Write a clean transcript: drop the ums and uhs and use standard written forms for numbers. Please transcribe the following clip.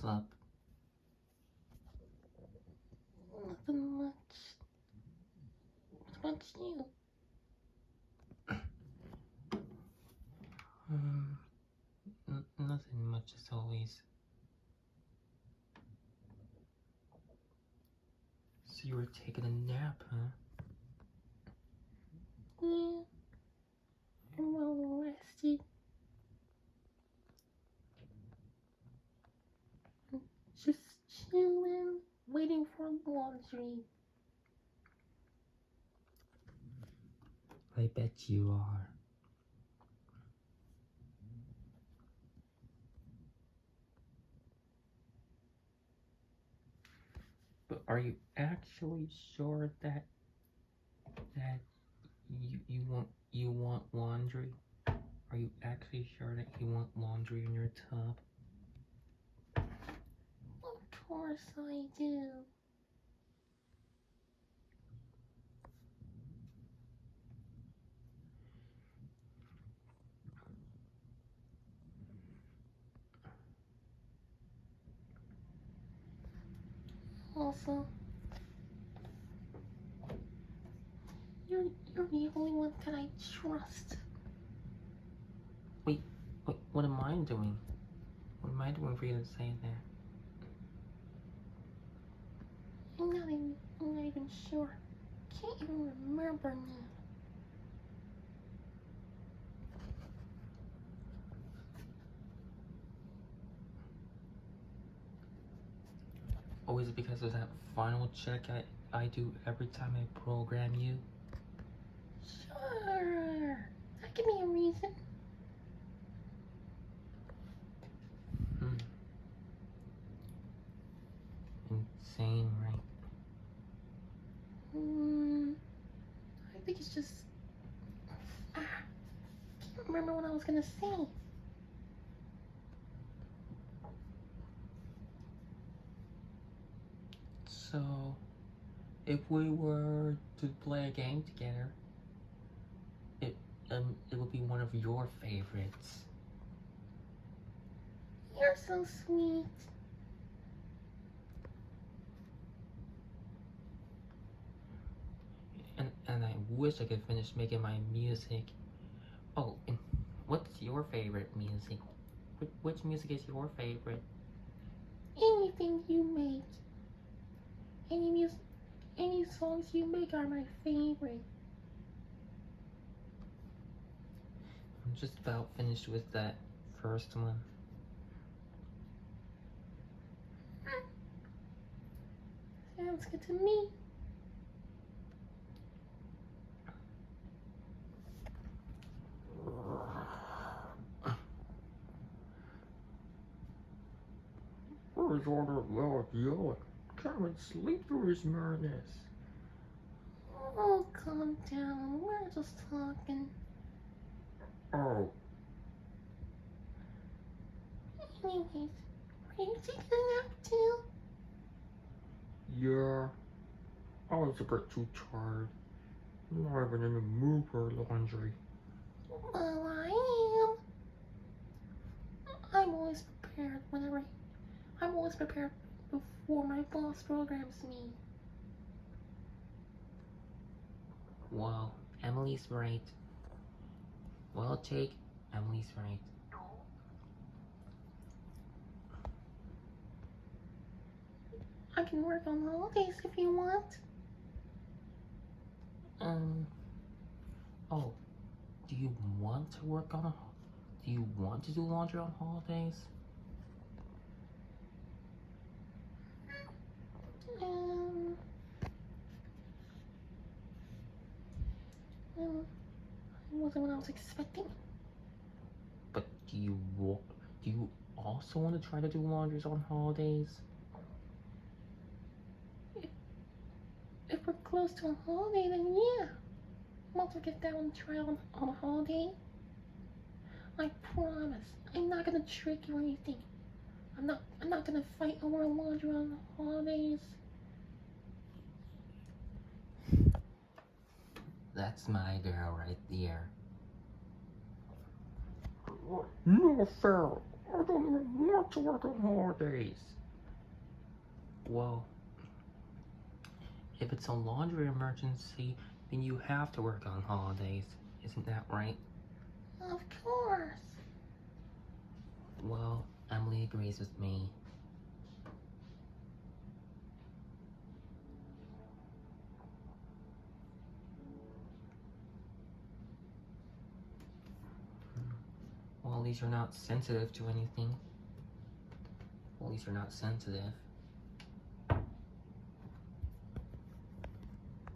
up? Nothing much. What about you? Nothing much as always. So you were taking a nap, huh? Yeah. I'm well rested. Just chilling, waiting for laundry. I bet you are. But are you actually sure that you want laundry? Are you actually sure that you want laundry in your tub? Of course I do. Also, you're the only one that I trust. Wait, what am I doing? What am I doing for you to say that? I'm not even sure. Can't even remember now. Oh, is it because of that final check I do every time I program you? Sure. That give me a reason. Insane, right? I think it's just... can't remember what I was gonna say. So, if we were to play a game together, it would be one of your favorites. You're so sweet. And I wish I could finish making my music. Oh, and what's your favorite music? Which music is your favorite? Anything you make. Any songs you make are my favorite. I'm just about finished with that first one. Sounds good to me. Where's all that loud yelling? Can't even sleep through his madness. Oh, calm down. We're just talking. Oh. Anyways, are you taking a nap too? Yeah. I was a bit too tired. I'm not even in the mood for laundry. Well, I am. I'm always prepared I'm always prepared before my boss programs me. Well, Emily's right. Well, Jake, Emily's right. I can work on holidays if you want. Oh, do you want to work on do you want to do laundry on holidays? It wasn't what I was expecting. But do you also want to try to do laundries on holidays? If we're close to a holiday, then yeah. I'll also get down and try on a holiday. I promise. I'm not gonna trick you or anything. I'm not gonna fight over laundry on holidays. That's my girl right there. No fair. I don't even want to work on holidays. Well, if it's a laundry emergency, then you have to work on holidays. Isn't that right? Of course. Well, Emily agrees with me. Well, at least you're not sensitive to anything. Well, at least you're not sensitive.